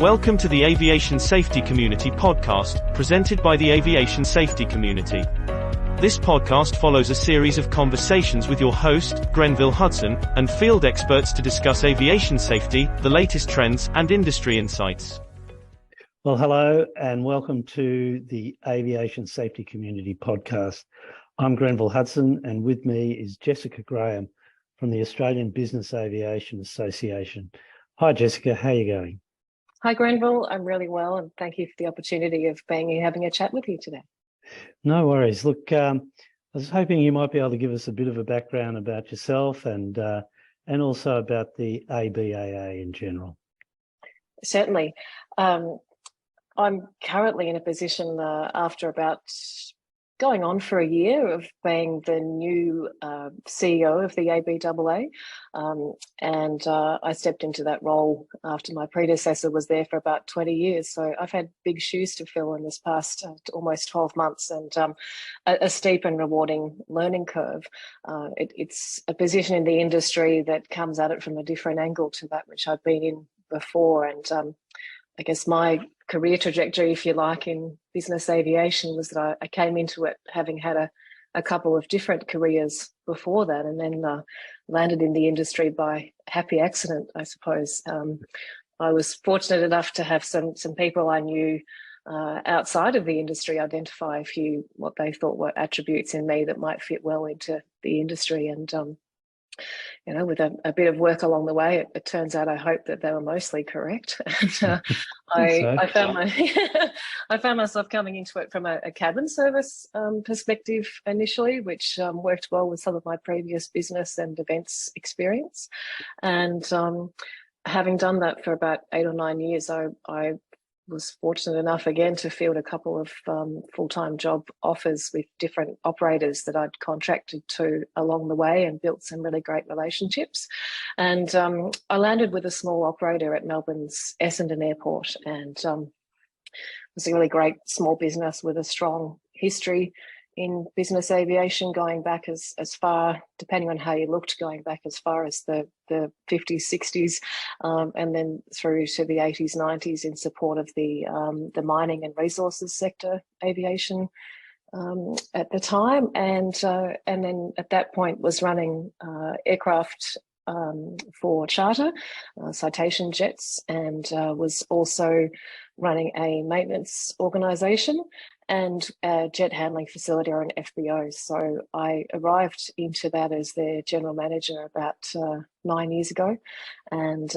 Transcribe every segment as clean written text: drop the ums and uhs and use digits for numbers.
Welcome to the Aviation Safety Community podcast, presented by the aviation safety community. This podcast follows a series of conversations with your host, Grenville Hudson, and field experts to discuss aviation safety, the latest trends, and industry insights. Well, hello and welcome to the Aviation Safety Community podcast. I'm Grenville Hudson, and with me is Jessica Graham from the Australian Business Aviation Association. Hi, Jessica. How are you going? Hi, Grenville. I'm really well, and thank you for the opportunity of being here having a chat with you today. No worries. Look, I was hoping you might be able to give us a bit of a background about yourself and also about the ABAA in general. Certainly. I'm currently in a position after about going on for a year of being the new CEO of the ABAA, and I stepped into that role after my predecessor was there for about 20 years. So I've had big shoes to fill in this past almost 12 months, and a steep and rewarding learning curve. It's a position in the industry that comes at it from a different angle to that which I've been in before, and I guess my career trajectory, if you like, in business aviation was that I came into it having had a couple of different careers before that, and then landed in the industry by happy accident, I suppose. I was fortunate enough to have some people I knew outside of the industry identify a few what they thought were attributes in me that might fit well into the industry, and with a bit of work along the way, it turns out I hope that they were mostly correct. And I found myself coming into it from a cabin service perspective initially, which worked well with some of my previous business and events experience. And having done that for about 8 or 9 years, I was fortunate enough again to field a couple of full-time job offers with different operators that I'd contracted to along the way and built some really great relationships. And I landed with a small operator at Melbourne's Essendon Airport, and it was a really great small business with a strong history in business aviation, going back as far, depending on how you looked, going back as far as the 50s, 60s, and then through to the 80s, 90s in support of the mining and resources sector aviation at the time, and then at that point was running aircraft for charter, citation jets, and was also running a maintenance organisation and a jet handling facility, or an FBO. So I arrived into that as their general manager about 9 years ago, and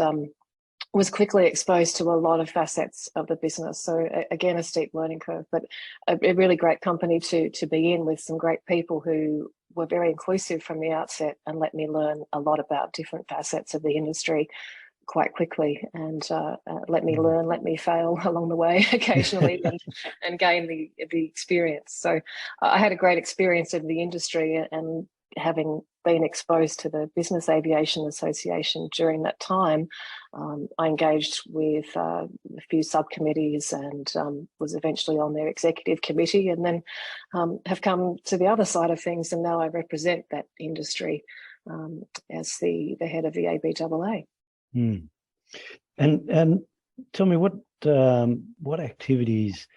was quickly exposed to a lot of facets of the business. So again, a steep learning curve, but a really great company to be in, with some great people who were very inclusive from the outset and let me learn a lot about different facets of the industry quite quickly, and let me learn, let me fail along the way occasionally, and gain the experience. So I had a great experience in the industry, and having been exposed to the Business Aviation Association during that time, I engaged with a few subcommittees and was eventually on their executive committee, and then have come to the other side of things, and now I represent that industry as the head of the ABAA. Mm. And tell me, what activities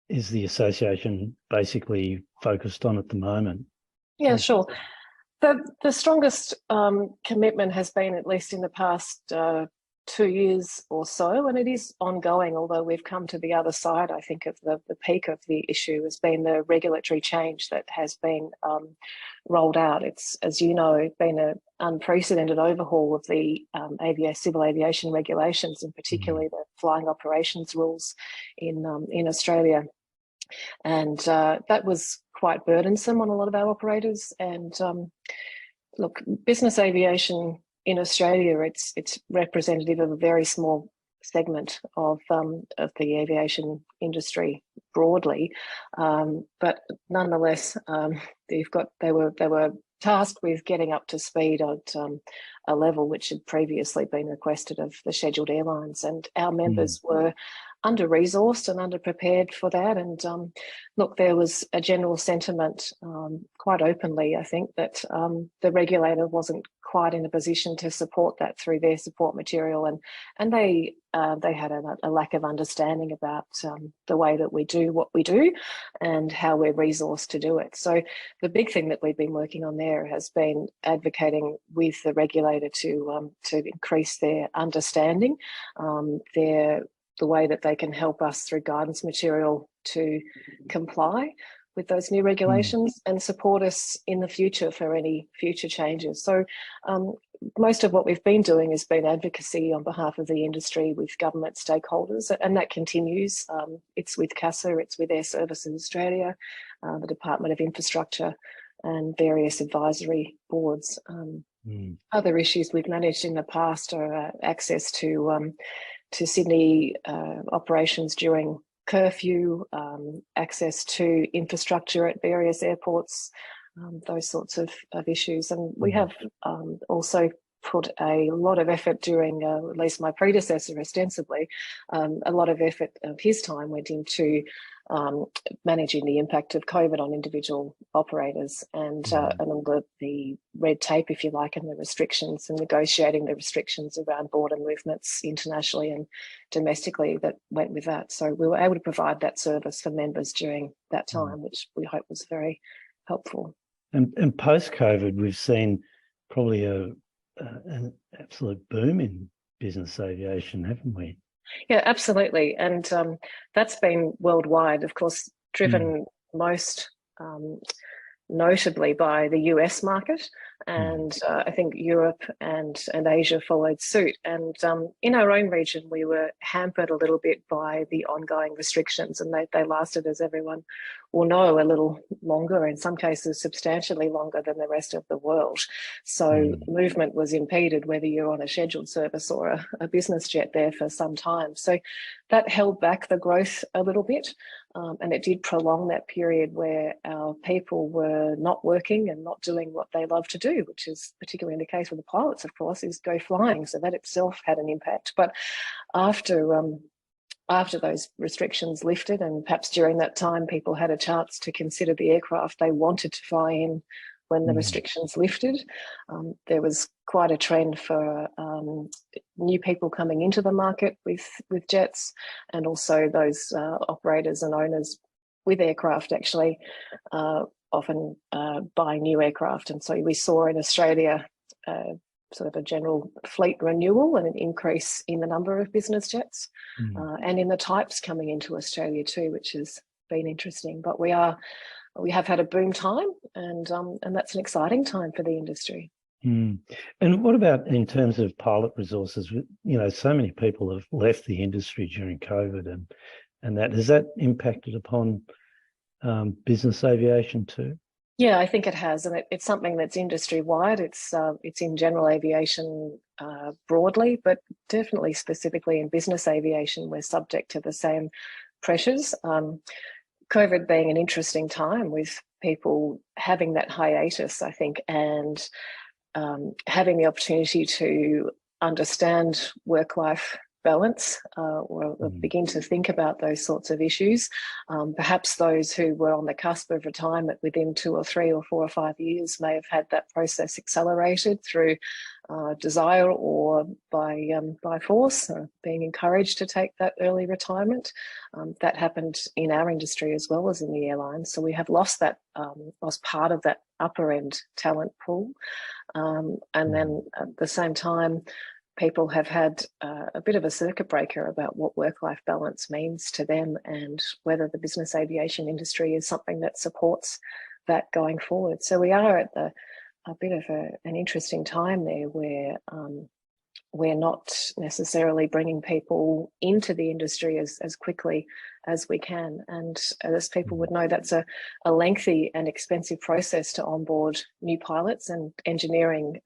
is the association basically focused on at the moment? Yeah, sure. The strongest commitment has been, at least in the past 2 years or so, and it is ongoing, although we've come to the other side, I think, of the peak of the issue, has been the regulatory change that has been rolled out. It's, as you know, been an unprecedented overhaul of the civil aviation regulations, and particularly the flying operations rules in Australia. And that was quite burdensome on a lot of our operators. And look, business aviation in Australia, it's representative of a very small segment of the aviation industry broadly, but nonetheless, they were tasked with getting up to speed at a level which had previously been requested of the scheduled airlines, and our members were under-resourced and under-prepared for that. And look, there was a general sentiment, quite openly, I think, that the regulator wasn't quite in a position to support that through their support material, and they had a lack of understanding about the way that we do what we do and how we're resourced to do it. So the big thing that we've been working on there has been advocating with the regulator to increase their understanding, the way that they can help us through guidance material to comply with those new regulations and support us in the future for any future changes. So most of what we've been doing has been advocacy on behalf of the industry with government stakeholders, and that continues. It's with CASA, it's with Air Services Australia, the Department of Infrastructure, and various advisory boards. Other issues we've managed in the past are access to Sydney operations during curfew, access to infrastructure at various airports, those sorts of issues. And we have also put a lot of effort during, at least my predecessor ostensibly, a lot of effort of his time went into managing the impact of COVID on individual operators and all the red tape, if you like, and the restrictions and negotiating the restrictions around border movements internationally and domestically that went with that. So we were able to provide that service for members during that time, which we hope was very helpful. And post-COVID, we've seen probably an absolute boom in business aviation, haven't we? Yeah, absolutely. And that's been worldwide, of course, driven most notably by the US market. And I think Europe and Asia followed suit. And in our own region, we were hampered a little bit by the ongoing restrictions, and they lasted, as everyone will know, a little longer, in some cases substantially longer than the rest of the world. So movement was impeded, whether you're on a scheduled service or a business jet there for some time. So that held back the growth a little bit. And it did prolong that period where our people were not working and not doing what they love to do, which is particularly in the case of the pilots, of course, is go flying. So that itself had an impact. But after those restrictions lifted, and perhaps during that time people had a chance to consider the aircraft they wanted to fly in when the restrictions lifted, there was quite a trend for new people coming into the market with jets, and also those operators and owners with aircraft actually often buying new aircraft. And so we saw in Australia sort of a general fleet renewal and an increase in the number of business jets and in the types coming into Australia too, which has been interesting. But we have had a boom time, and that's an exciting time for the industry. And what about in terms of pilot resources? You know, so many people have left the industry during COVID, and that has that impacted upon business aviation too? Yeah, I think it has, and it's something that's industry-wide. It's in general aviation broadly, but definitely specifically in business aviation, we're subject to the same pressures. COVID being an interesting time with people having that hiatus, I think, and having the opportunity to understand work-life balance or begin to think about those sorts of issues. Perhaps those who were on the cusp of retirement within 2 or 3 or 4 or 5 years may have had that process accelerated through desire or by force, or being encouraged to take that early retirement. That happened in our industry as well as in the airlines. So we have lost part of that upper end talent pool. And then at the same time, people have had a bit of a circuit breaker about what work-life balance means to them, and whether the business aviation industry is something that supports that going forward. So we are at a bit of an interesting time there, where we're not necessarily bringing people into the industry as quickly as we can. And as people would know, that's a lengthy and expensive process to onboard new pilots, and engineering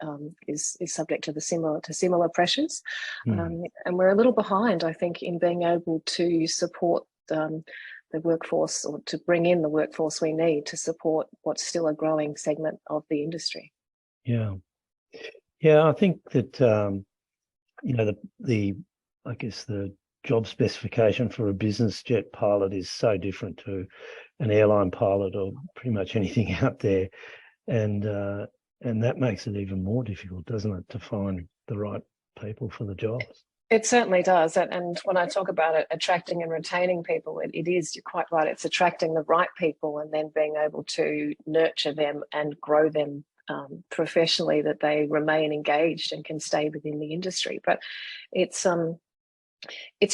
is subject to similar pressures. And we're a little behind, I think, in being able to support the workforce, or to bring in the workforce we need to support what's still a growing segment of the industry. Yeah, I think that you know, I guess the job specification for a business jet pilot is so different to an airline pilot or pretty much anything out there. And And that makes it even more difficult, doesn't it, to find the right people for the jobs? It certainly does. And when I talk about it, attracting and retaining people, it is, you're quite right, it's attracting the right people and then being able to nurture them and grow them professionally, that they remain engaged and can stay within the industry. But it's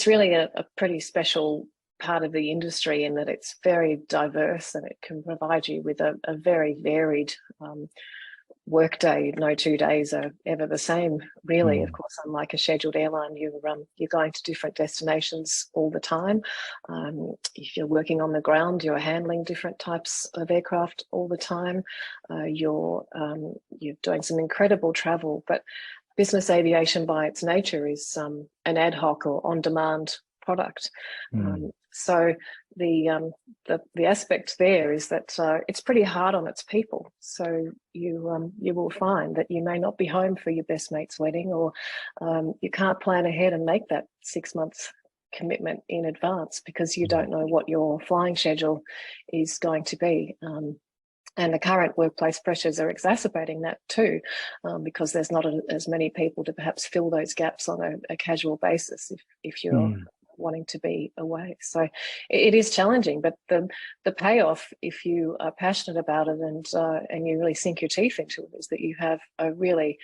really a pretty special part of the industry in that it's very diverse and it can provide you with a very varied workday. No 2 days are ever the same, really. Of course, unlike a scheduled airline, you're going to different destinations all the time. If you're working on the ground, you're handling different types of aircraft all the time. You're doing some incredible travel, but business aviation by its nature is an ad hoc or on-demand product. So the aspect there is that it's pretty hard on its people. So you will find that you may not be home for your best mate's wedding, or you can't plan ahead and make that 6 months commitment in advance because you don't know what your flying schedule is going to be. And the current workplace pressures are exacerbating that too, because there's not as many people to perhaps fill those gaps on a casual basis if you're wanting to be away. So it is challenging, but the payoff, if you are passionate about it and you really sink your teeth into it, is that you have a really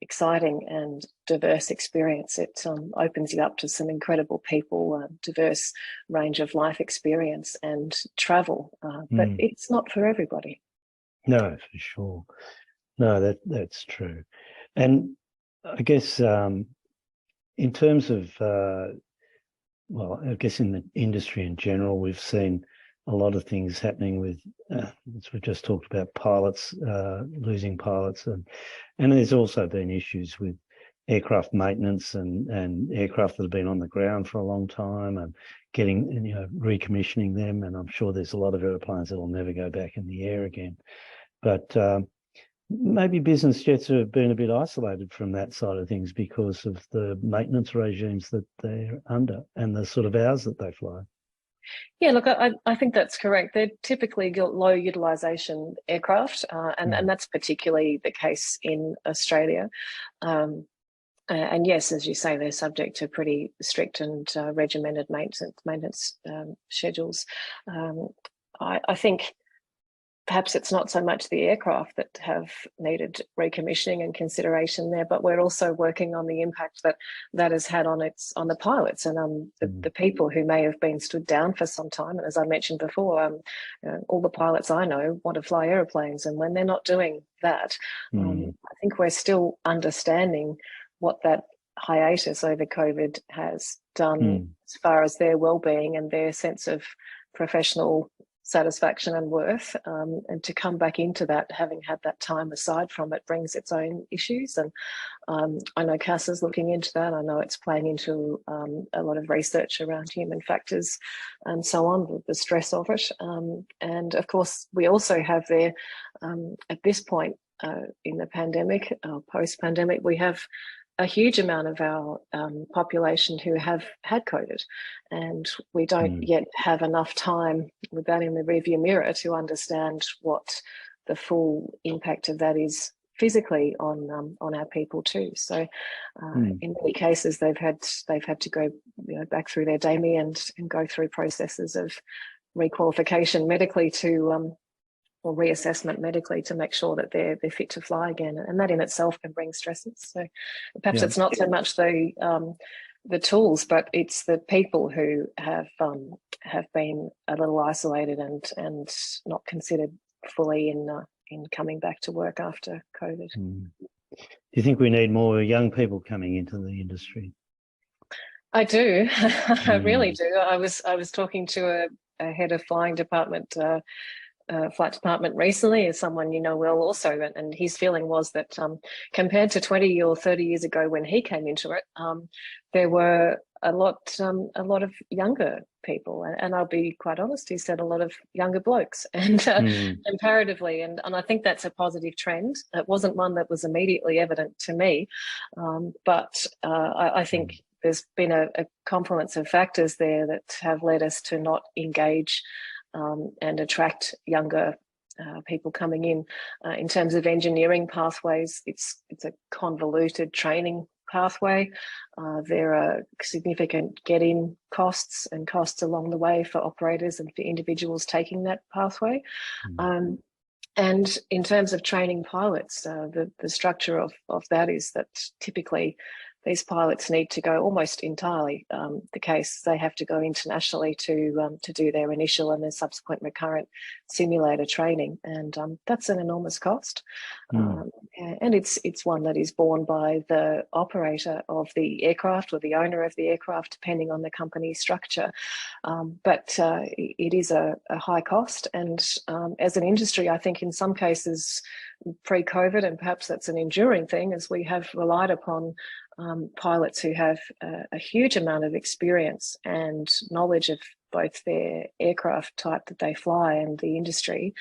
exciting and diverse experience. It opens you up to some incredible people, diverse range of life experience and travel, but it's not for everybody. No, for sure. No, that's true. And I guess in terms of, I guess in the industry in general, we've seen a lot of things happening with, as we just talked about, pilots, losing pilots. And there's also been issues with aircraft maintenance and aircraft that have been on the ground for a long time and getting, recommissioning them. And I'm sure there's a lot of airplanes that will never go back in the air again. But maybe business jets have been a bit isolated from that side of things because of the maintenance regimes that they're under and the sort of hours that they fly. Yeah, look, I think that's correct. They're typically low utilisation aircraft, and that's particularly the case in Australia. And yes, as you say, they're subject to pretty strict and regimented maintenance schedules. I think perhaps it's not so much the aircraft that have needed recommissioning and consideration there, but we're also working on the impact that has had on the pilots and the people who may have been stood down for some time. And as I mentioned before, all the pilots I know want to fly aeroplanes, and when they're not doing that, I think we're still understanding what that hiatus over COVID has done as far as their well-being and their sense of professional satisfaction and worth, and to come back into that, having had that time aside from it, brings its own issues. And I know CASA's looking into that. I know it's playing into a lot of research around human factors and so on, with the stress of it. And of course, we also have there, at this point in the pandemic, post-pandemic, we have a huge amount of our population who have had COVID, and we don't yet have enough time with that in the rearview mirror to understand what the full impact of that is physically on our people too. So in many cases they've had to go back through their DAMI and go through processes of requalification medically to or reassessment medically to make sure that they're fit to fly again, and that in itself can bring stresses. So perhaps it's not so much the tools, but it's the people who have been a little isolated and not considered fully in coming back to work after COVID. Do you think we need more young people coming into the industry? I do. I really do. I was talking to a head of flying department. Flight department recently, as someone well also, and his feeling was that compared to 20 or 30 years ago when he came into it, there were a lot of younger people, and I'll be quite honest, he said a lot of younger blokes, and comparatively, and I think that's a positive trend. It wasn't one that was immediately evident to me, but I think there's been a confluence of factors there that have led us to not engage and attract younger people coming in terms of engineering pathways. It's a convoluted training pathway. There are significant get-in costs and costs along the way for operators and for individuals taking that pathway. And in terms of training pilots, the structure of that is that typically these pilots need to go almost entirely. The case they have to go internationally to do their initial and their subsequent recurrent simulator training, and that's an enormous cost. And it's one that is borne by the operator of the aircraft or the owner of the aircraft, depending on the company structure. But it is a high cost, and as an industry, I think in some cases pre-COVID, and perhaps that's an enduring thing, as we have relied upon pilots who have a huge amount of experience and knowledge of both their aircraft type that they fly and the industry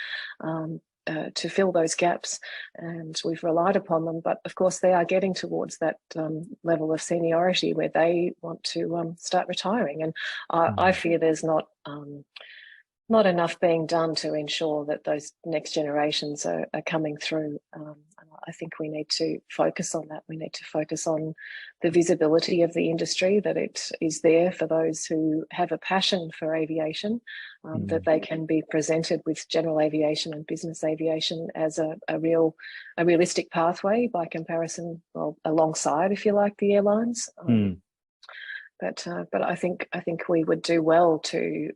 to fill those gaps. And we've relied upon them, but of course they are getting towards that level of seniority where they want to start retiring. And I fear there's not enough being done to ensure that those next generations are coming through. I think we need to focus on that. We need to focus on the visibility of the industry, that it is there for those who have a passion for aviation, that they can be presented with general aviation and business aviation as a realistic pathway by comparison, well, alongside, if you like, the airlines. But I think we would do well to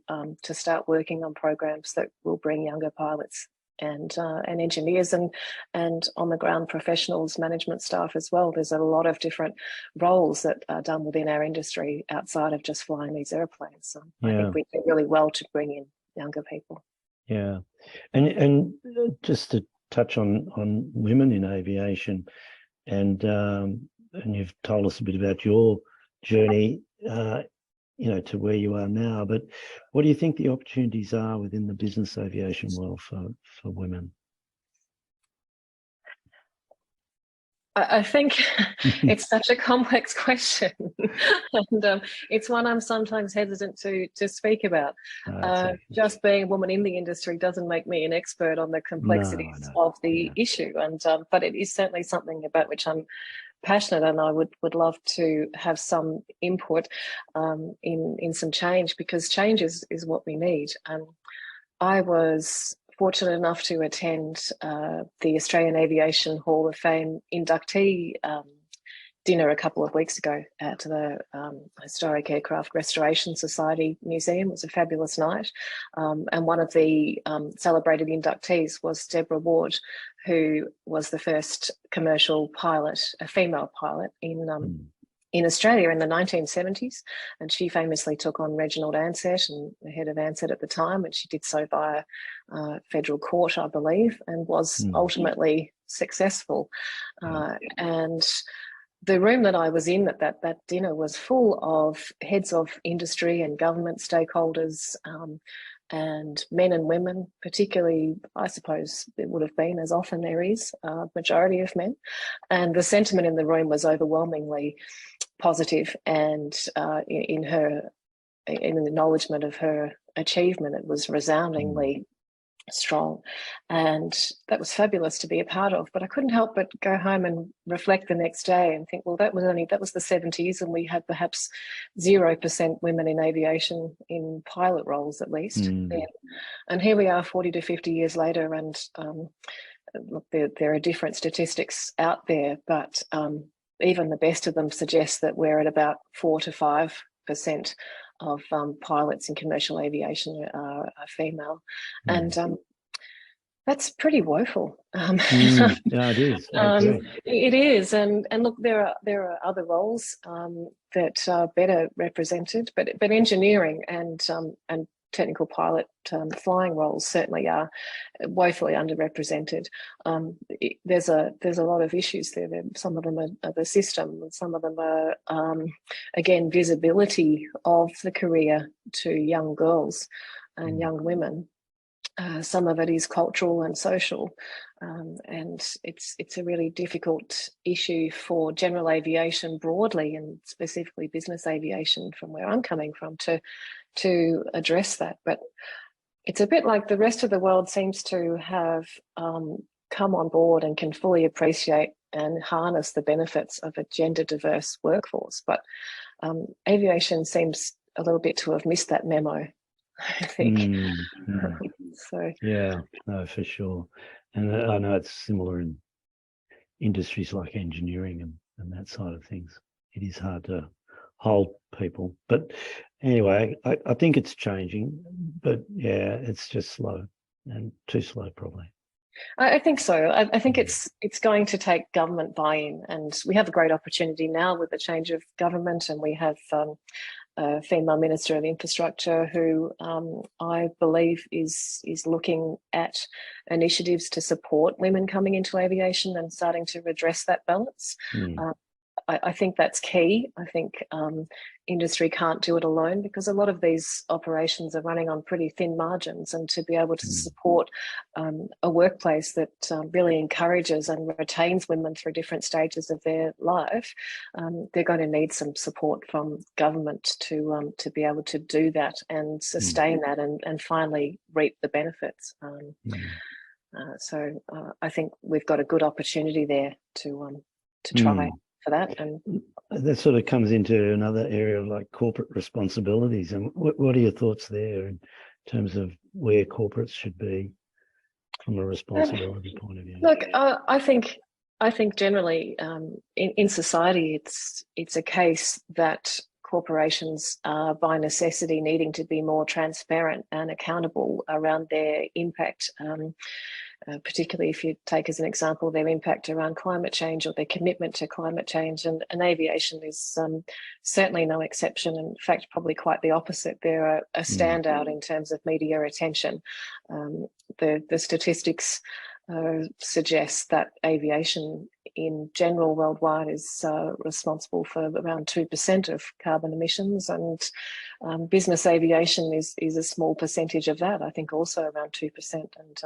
start working on programs that will bring younger pilots and engineers and on the ground professionals, management staff as well. There's a lot of different roles that are done within our industry outside of just flying these airplanes. So I think we do really well to bring in younger people. Yeah, and just to touch on women in aviation, and you've told us a bit about your journey, to where you are now, but what do you think the opportunities are within the business aviation world for women? I think it's such a complex question, and it's one I'm sometimes hesitant to speak about. Just being a woman in the industry doesn't make me an expert on the complexities of the issue, and but it is certainly something about which I'm passionate, and I would love to have some input in some change, because change is what we need. I was fortunate enough to attend the Australian Aviation Hall of Fame inductee dinner a couple of weeks ago at the Historic Aircraft Restoration Society Museum. It was a fabulous night. And one of the celebrated inductees was Deborah Ward, who was the first commercial pilot, a female pilot in Australia in the 1970s. And she famously took on Reginald Ansett, and the head of Ansett at the time, and she did so via federal court, I believe, and was ultimately successful. And the room that I was in at that dinner was full of heads of industry and government stakeholders, and men and women, particularly, I suppose it would have been, as often there is, a majority of men. And the sentiment in the room was overwhelmingly positive, and in acknowledgement of her achievement, it was resoundingly strong, and that was fabulous to be a part of. But I couldn't help but go home and reflect the next day and think, well, that was the 70s, and we had perhaps 0% women in aviation in pilot roles, at least. And here we are 40 to 50 years later, and look, there are different statistics out there, but even the best of them suggest that we're at about 4 to 5% of pilots in commercial aviation are female, and that's pretty woeful. Yeah, it is. It is, and look, there are other roles that are better represented, but engineering and technical pilot flying roles certainly are woefully underrepresented. There's a lot of issues there. Some of them are the system, and some of them are again, visibility of the career to young girls and young women. Some of it is cultural and social, and it's a really difficult issue for general aviation broadly, and specifically business aviation from where I'm coming from, to address that. But it's a bit like the rest of the world seems to have come on board and can fully appreciate and harness the benefits of a gender diverse workforce. But aviation seems a little bit to have missed that memo, I think. So yeah, no, for sure. And I know it's similar in industries like engineering and that side of things. It is hard to hold people. But anyway, I think it's changing, but yeah, it's just slow and too slow probably. I think so. I think it's going to take government buy-in, and we have a great opportunity now with the change of government, and we have a female Minister of Infrastructure who I believe is looking at initiatives to support women coming into aviation and starting to redress that balance. I think that's key. I think industry can't do it alone, because a lot of these operations are running on pretty thin margins, and to be able to support a workplace that really encourages and retains women through different stages of their life, they're going to need some support from government to be able to do that and sustain that and finally reap the benefits. So I think we've got a good opportunity there to try for that. And that sort of comes into another area of like corporate responsibilities. And what are your thoughts there in terms of where corporates should be from a responsibility point of view? Look, I think generally in society it's a case that corporations are by necessity needing to be more transparent and accountable around their impact. Particularly if you take as an example their impact around climate change or their commitment to climate change, and aviation is certainly no exception. In fact, probably quite the opposite. They're a standout in terms of media attention. The statistics suggest that aviation in general worldwide is responsible for around 2% of carbon emissions, and business aviation is a small percentage of that, I think also around 2%. And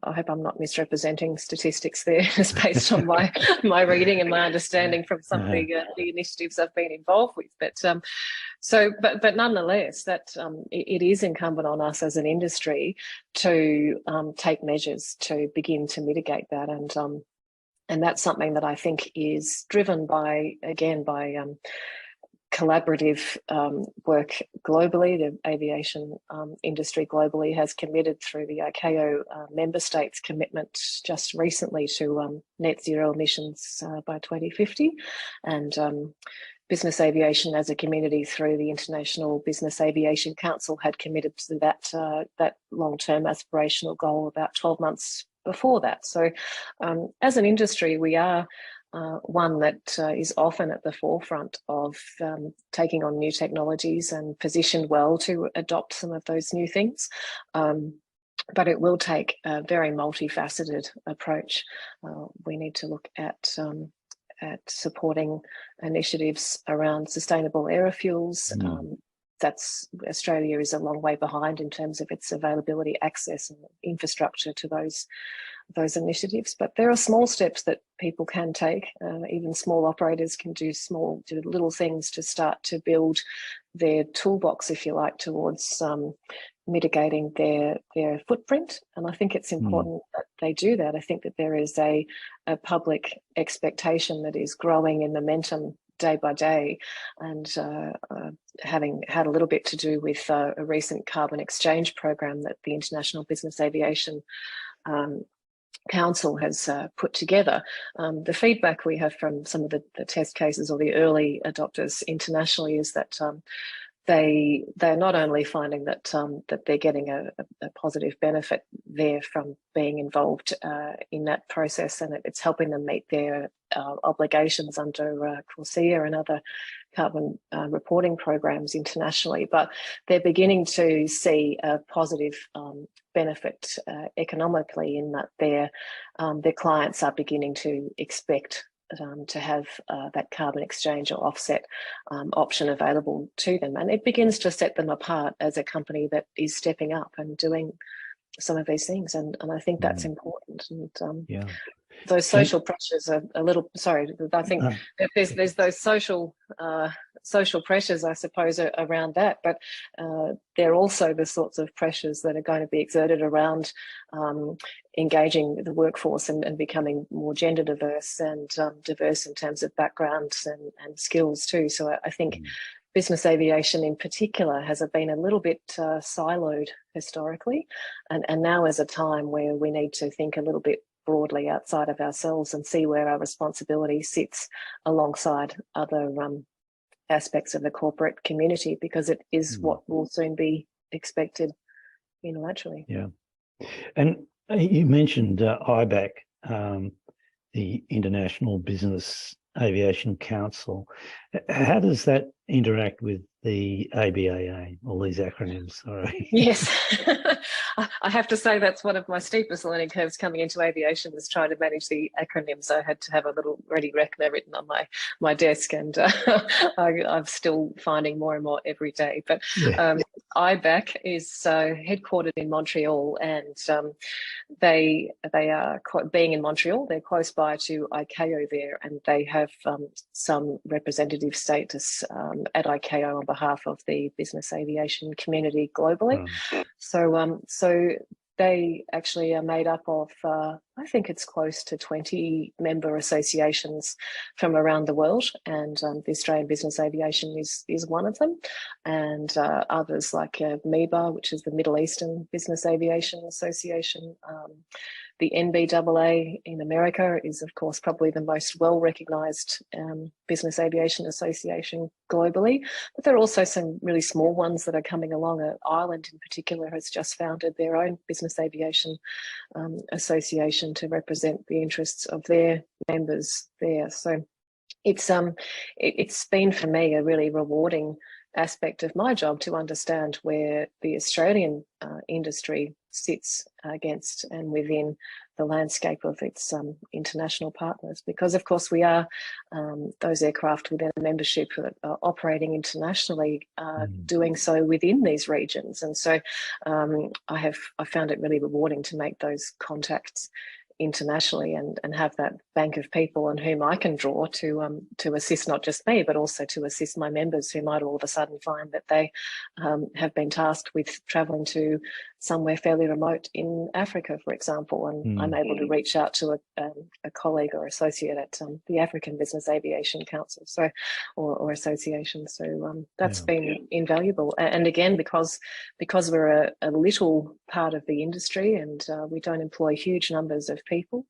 I hope I'm not misrepresenting statistics there, just based on my reading and my understanding from some of the initiatives I've been involved with. But but nonetheless, that it is incumbent on us as an industry to take measures to begin to mitigate that, and that's something that I think is driven by collaborative work globally. The aviation industry globally has committed through the ICAO member states commitment just recently to net zero emissions by 2050, and business aviation as a community through the International Business Aviation Council had committed to that long-term aspirational goal about 12 months before that. So as an industry, we are one that is often at the forefront of taking on new technologies and positioned well to adopt some of those new things. But it will take a very multifaceted approach. We need to look at supporting initiatives around sustainable aerofuels. Australia is a long way behind in terms of its availability, access and infrastructure to those initiatives, but there are small steps that people can take. Even small operators can do little things to start to build their toolbox, if you like, towards mitigating their footprint. And I think it's important that they do that. I think that there is a public expectation that is growing in momentum day by day, and having had a little bit to do with a recent carbon exchange program that the International Business Aviation Council has put together. The feedback we have from some of the test cases or the early adopters internationally is that they're not only finding that they're getting a positive benefit there from being involved in that process, and it's helping them meet their obligations under CORSIA and other carbon reporting programs internationally, but they're beginning to see a positive benefit economically, in that their clients are beginning to expect to have that carbon exchange or offset option available to them. And it begins to set them apart as a company that is stepping up and doing some of these things. And I think that's important. And those social pressures are a little, sorry, I think there's those social social pressures, I suppose, around that, but they're also the sorts of pressures that are going to be exerted around engaging the workforce and becoming more gender diverse and diverse in terms of backgrounds and skills too. So I think business aviation in particular has been a little bit siloed historically, and now is a time where we need to think a little bit broadly outside of ourselves and see where our responsibility sits alongside other aspects of the corporate community, because it is what will soon be expected unilaterally. Yeah. And you mentioned IBAC, the International Business Aviation Council. How does that interact with the ABAA, all these acronyms? Sorry. Yes. I have to say that's one of my steepest learning curves coming into aviation, was trying to manage the acronyms. I had to have a little ready reckoner written on my desk, and I'm still finding more and more every day. But IBAC is headquartered in Montreal, and they are, being in Montreal, they're close by to ICAO there, and they have some representative status at ICAO on behalf of the business aviation community globally. So they actually are made up of, I think it's close to 20 member associations from around the world, and the Australian Business Aviation is one of them, and others like MEBA, which is the Middle Eastern Business Aviation Association. The NBAA in America is, of course, probably the most well-recognised business aviation association globally. But there are also some really small ones that are coming along. Ireland, in particular, has just founded their own business aviation association to represent the interests of their members there. So it's been, for me, a really rewarding aspect of my job to understand where the Australian industry sits against and within the landscape of its international partners, because of course we are those aircraft within a membership that are operating internationally, doing so within these regions. And so I found it really rewarding to make those contacts internationally and have that bank of people on whom I can draw to assist not just me, but also to assist my members who might all of a sudden find that they have been tasked with travelling to somewhere fairly remote in Africa, for example, and I'm able to reach out to a colleague or associate at the African Business Aviation Council, or association. So that's been invaluable. And again, because we're a little part of the industry and we don't employ huge numbers of people,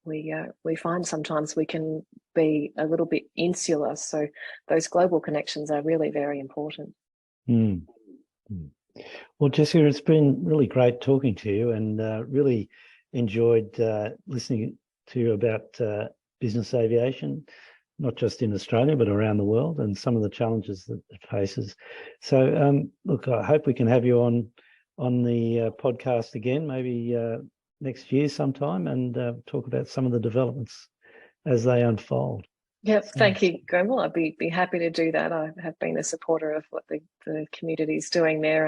we find sometimes we can be a little bit insular. So those global connections are really very important. Well, Jessica, it's been really great talking to you, and really enjoyed listening to you about business aviation, not just in Australia, but around the world, and some of the challenges that it faces. So, look, I hope we can have you on the podcast again, maybe next year sometime, and talk about some of the developments as they unfold. Yes, thank you, Grenville. I'd be happy to do that. I have been a supporter of what the community is doing there,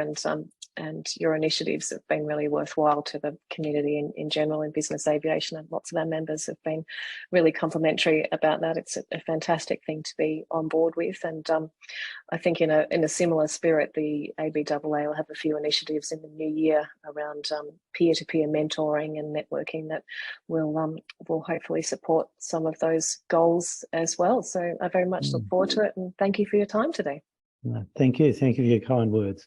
and your initiatives have been really worthwhile to the community in general in business aviation, and lots of our members have been really complimentary about that. It's a fantastic thing to be on board with, and I think in a similar spirit, the ABAA will have a few initiatives in the new year around peer-to-peer mentoring and networking that will hopefully support some of those goals as well. So I very much look forward to it, and thank you for your time today. Thank you. Thank you for your kind words.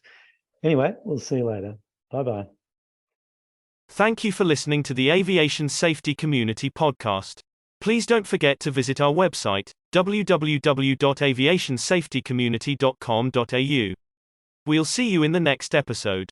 Anyway, we'll see you later. Bye-bye. Thank you for listening to the Aviation Safety Community Podcast. Please don't forget to visit our website, www.aviationsafetycommunity.com.au. We'll see you in the next episode.